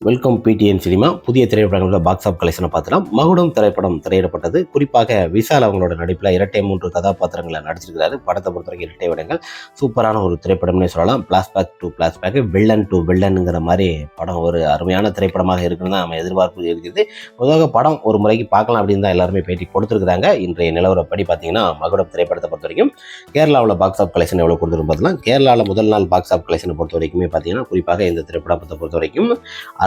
Welcome PTN cinema. புதிய திரைப்படங்களோட box of கலெக்ஷனை பார்த்துலாம். மகுடம் திரைப்படம் திரையிடப்பட்டது. குறிப்பாக விஷால் அவங்களோட நடிப்பில் இரட்டை 3 கதாபாத்திரங்களை நடிச்சிருக்கிறாரு. படத்தை பொறுத்தவரைக்கும் இரட்டை விடங்கள் சூப்பரான ஒரு திரைப்படம்னே சொல்லலாம். Flashback to flashback, villain to வில்லனுங்கிற மாதிரி படம் ஒரு அருமையான திரைப்படமாக இருக்குன்னு தான் நம்ம எதிர்பார்ப்பு இருக்குது. பொதுவாக படம் ஒரு முறைக்கு பார்க்கலாம் அப்படின்னு தான் எல்லாருமே பேட்டி கொடுத்துருக்குறாங்க. இன்றைய நிலவரப்படி பார்த்தீங்கன்னா மகுடம் திரைப்படத்தை பொறுத்த வரைக்கும் கேரளாவில் பாக்ஸ் ஆஃப் கலெக்ஷன் எவ்வளோ கொடுத்துருக்கு பார்த்தலாம். கேரளாவில் முதல் நாள் பாக்ஸ் ஆஃப் கலெக்ஷனை பொறுத்த வரைக்குமே பார்த்தீங்கன்னா குறிப்பாக இந்த திரைப்படத்தை பொறுத்த வரைக்கும்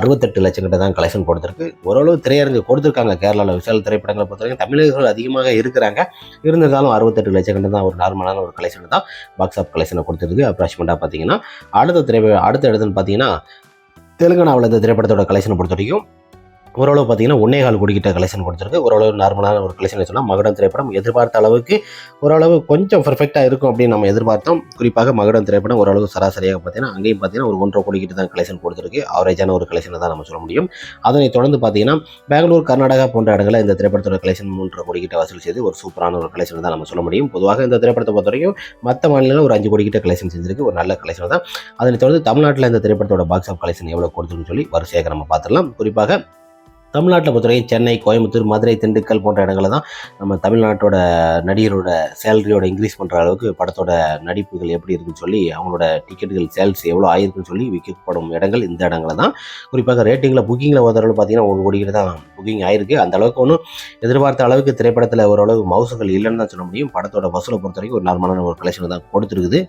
68 லட்சம் கிட்ட தான் கலெக்ஷன் கொடுத்துருக்கு. ஓரளவு திரையரங்கு கொடுத்துருக்காங்க. கேரளாவில் விஷால் திரைப்படங்களை பொறுத்தவரைக்கும் தமிழர்கள் அதிகமாக இருக்கிறாங்க. இருந்திருந்தாலும் 68 லட்சம் கிட்ட தான் ஒரு நார்மலான ஒரு கலெக்ஷன் தான் பாக்ஸ் ஆஃப் கலெக்ஷனை கொடுத்துருக்கு. அப்ராக்சிமேட்டாக பார்த்தீங்கன்னா அடுத்த இடத்துன்னு பார்த்தீங்கன்னா தெலுங்கானாவில் இந்த திரைப்படத்தோட கலெக்ஷனை பொறுத்த வரைக்கும் ஓரளவு பார்த்தீங்கன்னா 1.25 கோடி கிட்ட கலெக்ஷன் கொடுத்துருக்கு. ஓரளவு நார்மலான ஒரு கலெக்ஷன் சொன்னால் மகுடம் திரைப்படம் எதிர்பார்த்த அளவுக்கு ஓரளவு கொஞ்சம் பர்ஃபெக்டாக இருக்கும் அப்படின்னு நம்ம எதிர்பார்த்தோம். குறிப்பாக மகுடம் திரைப்படம் ஓரளவு சராசரியாக பார்த்தீங்கன்னா அங்கேயும் பார்த்தீங்கன்னா ஒரு 1.5 கோடி கிட்ட தான் கலெக்ஷன் கொடுத்துருக்கு. ஆவரேஜான ஒரு கலெக்ஷனை தான் நம்ம சொல்ல முடியும். அதனை தொடர்ந்து பார்த்தீங்கன்னா பெங்களூர், கர்நாடகா போன்ற இடங்களில் இந்த திரைப்படத்தோட கலெக்ஷன் 3.5 கோடி கிட்ட வசூல் செய்து ஒரு சூப்பரான ஒரு கலெக்ஷன் தான் நம்ம சொல்ல முடியும். பொதுவாக இந்த திரைப்படத்தை பொறுத்த வரைக்கும் மற்ற மாநிலங்களில் ஒரு 5 கோடி கிட்ட கலெக்ஷன் செஞ்சிருக்கு. ஒரு நல்ல கலெக்ஷன் தான். அதனை தொடர்ந்து தமிழ்நாட்டில் இந்த திரைப்படத்தோட பாக்ஸ் ஆஃப் கலெக்ஷன் எவ்வளோ கொடுத்துருன்னு சொல்லி வரிசையாக நம்ம பார்த்துடலாம். குறிப்பாக தமிழ்நாட்டில் பொறுத்தவரைக்கும் சென்னை, கோயம்புத்தூர், மதுரை, திண்டுக்கல் போன்ற இடங்களில் தான் நம்ம தமிழ்நாட்டோட நடிகரோட சேலரியோட இன்க்ரீஸ் பண்ணுற அளவுக்கு படத்தோட நடிப்புகள் எப்படி இருக்குன்னு சொல்லி அவங்களோட டிக்கெட்டுகள் சேல்ஸ் எவ்வளோ ஆயிருக்குன்னு சொல்லி விற்கப்படும் இடங்கள் இந்த இடங்களில் தான். குறிப்பாக ரேட்டிங்கில் புக்கிங்கில் ஓரளவு பார்த்தீங்கன்னா 1 கோடி தான் புக்கிங் ஆயிருக்கு. அந்த அளவுக்கு ஒன்றும் எதிர்பார்த்த அளவுக்கு திரைப்படத்தில் ஓரளவு மவுசுகள் இல்லைன்னு தான் சொல்ல முடியும். படத்தோட வசூலை பொறுத்த வரைக்கும் ஒரு நார்மலான ஒரு கலெக்ஷன் தான் கொடுத்துருக்குது.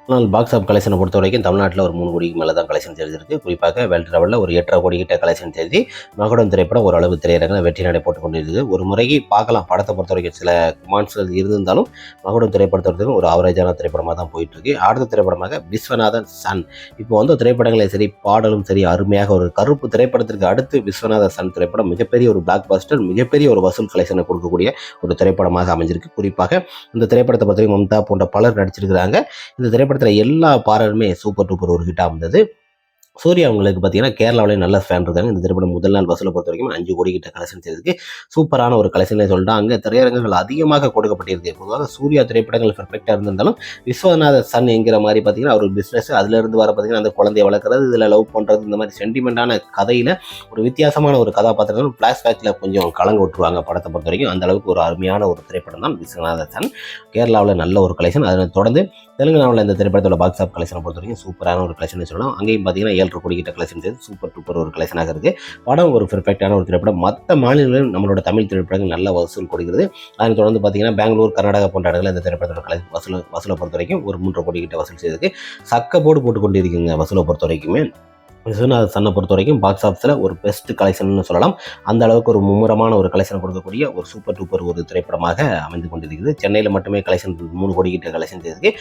ஆனால் பாக்ஸ் ஆஃப் கலெக்ஷனை பொறுத்த வரைக்கும் தமிழ்நாட்டில் ஒரு 3 கோடிக்கு மேலே தான் கலெக்ஷன் செய்திருக்கு. குறிப்பாக வேர்ல்டு லெவலில் ஒரு 8.5 கோடி கிட்ட கலெக்ஷன் செய்து மகுடம் திரைப்படம் ஓரளவு திரையரங்கில் வெற்றி நடை போட்டு கொண்டு இருக்குது. ஒரு முறைக்கு பார்க்கலாம். படத்தை பொறுத்த வரைக்கும் சில கமாண்ட்ஸ்கள் இருந்திருந்தாலும் மகுடம் திரைப்படத்தை பொறுத்தவரைக்கும் ஒரு ஆவரேஜான திரைப்படமாக தான் போயிட்டு இருக்கு. அடுத்த திரைப்படமாக விஸ்வநாதன் சன். இப்போ திரைப்படங்களே சரி, பாடலும் சரி, அருமையாக ஒரு கருப்பு திரைப்படத்திற்கு அடுத்து விஸ்வநாதன் சன் திரைப்படம் மிகப்பெரிய ஒரு பிளாக் பஸ்டர், மிகப்பெரிய ஒரு வசூல் கலெக்ஷனை கொடுக்கக்கூடிய ஒரு திரைப்படமாக அமைஞ்சிருக்கு. குறிப்பாக இந்த திரைப்படத்தை பொறுத்தவரைக்கும் மம்தா போன்ற பலர் நடிச்சிருக்கிறாங்க. இந்த திரைப்படத்தில் எல்லா பாடலுமே சூப்பர் டூப்பர் ஒரு ஹிட்டாக இருந்தது. சூர்யா அவங்களுக்கு பார்த்தீங்கன்னா கேரளாவிலே நல்ல ஃபேன் இருக்காங்க. இந்த திரைப்படம் முதல் நாள் வசூலை பொறுத்த வரைக்கும் 5 கோடி கிட்ட கலெக்ஷன் செய்திருக்கு. சூப்பரான ஒரு கலெக்ஷனே சொல்லிட்டு அங்கே திரையரங்குகள் அதிகமாக கொடுக்கப்பட்டிருக்கு. பொதுவாக சூர்யா திரைப்படங்கள் பர்ஃபெக்டாக இருந்திருந்தாலும் விஸ்வநாத சன் என்கிற மாதிரி பார்த்தீங்கன்னா ஒரு பிஸ்னஸ் அதுலேருந்து வர பார்த்தீங்கன்னா அந்த குழந்தைய வளர்க்குறது, இதில் லவ் பண்ணுறது, இந்த மாதிரி சென்டிமெண்டான கதையில் ஒரு வித்தியாசமான ஒரு கதாபாத்திரங்கள் ஃப்ளாஷ்பேக்கில் கொஞ்சம் கலங்க விட்டுருவாங்க படத்தை பொறுத்த வரைக்கும். அந்த அளவுக்கு ஒரு அருமையான ஒரு திரைப்படம் தான் விஸ்வநாத சன். கேரளாவில் நல்ல ஒரு கலெக்ஷன். அதனை தொடர்ந்து தெலுங்கானாவில் இந்த திரைப்படத்தோட பாக்ஸ் ஆஃப் கலெக்ஷனை பொறுத்த வரைக்கும் சூப்பரான ஒரு கலெக்ஷன் சொல்லலாம். அங்கேயும் பார்த்தீங்கன்னா 7.5 கோடி கிட்ட கலெக்ஷன் செய்து சூப்பர் டூப்பர் ஒரு கலெக்ஷனாக இருக்குது. படம் ஒரு பெர்ஃபெக்டான ஒரு திரைப்படம். மற்ற மாநிலங்களிலும் நம்மளோட தமிழ் திரைப்படங்கள் நல்ல வசூல் கொடுக்கிறது. அதனை தொடர்ந்து பார்த்தீங்கன்னா பெங்களூர், கர்நாடகா போன்ற இடங்களில் இந்த திரைப்படத்தோட வசூலை பொறுத்த வரைக்கும் ஒரு 3.5 கோடி கிட்ட வசூல் செய்திருக்கு. சக்கப்போடு போட்டு கொண்டு இருக்குங்க வசூலை பொறுத்த வரைக்குமே. விஸ்வநாத சன்னை பொறுத்த வரைக்கும் பாக்ஸ் ஆஃபீஸில் ஒரு பெஸ்ட் கலெக்ஷன் சொல்லலாம். அந்த அளவுக்கு ஒரு மும்முரமான ஒரு கலெக்ஷன் கொடுக்கக்கூடிய ஒரு சூப்பர் டூப்பர் ஒரு திரைப்படமாக அமைந்து கொண்டிருக்கிறது. சென்னையில் மட்டுமே கலெக்ஷன் 3 கோடி கிட்ட கலெக்ஷன் செய்திருக்கு.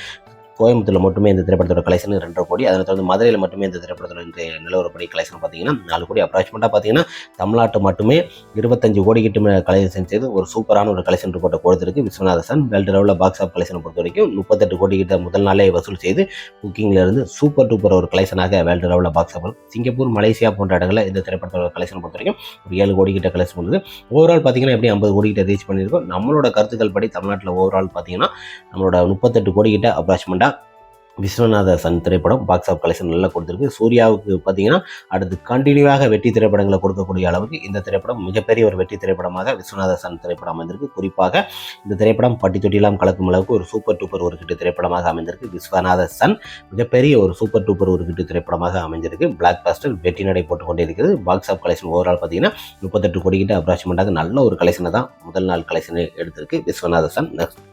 கோயம்புத்தூரில் மட்டுமே இந்த திரைப்படத்தோட கலெக்ஷன் 2.5 கோடி. அதனை தொடர்ந்து மதுரையில் மட்டுமே இந்த திரைப்படத்தோட நிலவரப்படி கலெக்ஷன் பார்த்தீங்கன்னா 4 கோடி. அப்ராக்சிமேட்டாக பார்த்தீங்கன்னா தமிழ்நாட்டு மட்டுமே 25 கோடி கிட்ட கலெக்ஷன் செய்து ஒரு சூப்பரான ஒரு கலெக்ஷன் ரிப்போர்ட்டை கொடுத்துருக்கு விஸ்வநாத சன். வேர்ல்டு லெவலில் பாக்ஸ் ஆஃப் கலெக்ஷனை பொறுத்த வரைக்கும் 38 கோடி கிட்ட முதல் நாளே வசூல் செய்து புக்கிங்கில் இருந்து சூப்பர் டூப்பர் ஒரு கலெக்ஷனாக வேர்ல்டு லெவலில் பாக்ஸ் ஆஃப் சிங்கப்பூர், மலேசியா போன்ற இடங்களில் இந்த திரைப்படத்தோட கலெக்ஷனை பொறுத்த வரைக்கும் ஒரு 7 கோடி கிட்ட கலெக்ஷன் பண்ணுது. ஓவரால் பார்த்தீங்கன்னா எப்படி 50 கோடி கிட்ட ரீச் பண்ணியிருக்கோம். நம்மளோட கருத்துக்கள் படி தமிழ்நாட்டில் ஓவரால் பார்த்தீங்கன்னா நம்மளோட 38 கோடி கிட்ட அப்ராக்சிமேட்டாக விஸ்வநாத சன் திரைப்படம் பாக்ஸ் ஆஃப் கலெக்ஷன் நல்லா கொடுத்துருக்கு. சூர்யாவுக்கு பார்த்தீங்கன்னா அடுத்து கண்டினியூவாக வெற்றி திரைப்படங்களை கொடுக்கக்கூடிய அளவுக்கு இந்த திரைப்படம் மிகப்பெரிய ஒரு வெற்றி திரைப்படமாக விஸ்வநாத சன் திரைப்படம் அமைந்திருக்கு. குறிப்பாக இந்த திரைப்படம் பட்டி தொட்டிலாம் கலக்கும் அளவுக்கு ஒரு சூப்பர் டூப்பர் ஒரு ஹிட் திரைப்படமாக அமைந்திருக்கு. விஸ்வநாத சன் மிகப்பெரிய ஒரு சூப்பர் டூப்பர் ஒரு ஹிட் திரைப்படமாக அமைஞ்சிருக்கு. பிளாக் பஸ்டர் வெற்றி நடை போட்டு கொண்டே இருக்கிறது. பாக்ஸ் ஆஃப் கலெக்ஷன் ஓவரால் பார்த்தீங்கன்னா 38 கோடி கிட்ட அப்ராக்சிமேட்டாக நல்ல ஒரு கலெக்ஷனை தான் முதல் நாள் கலெக்ஷனை எடுத்திருக்கு விஸ்வநாத சன். நெக்ஸ்ட்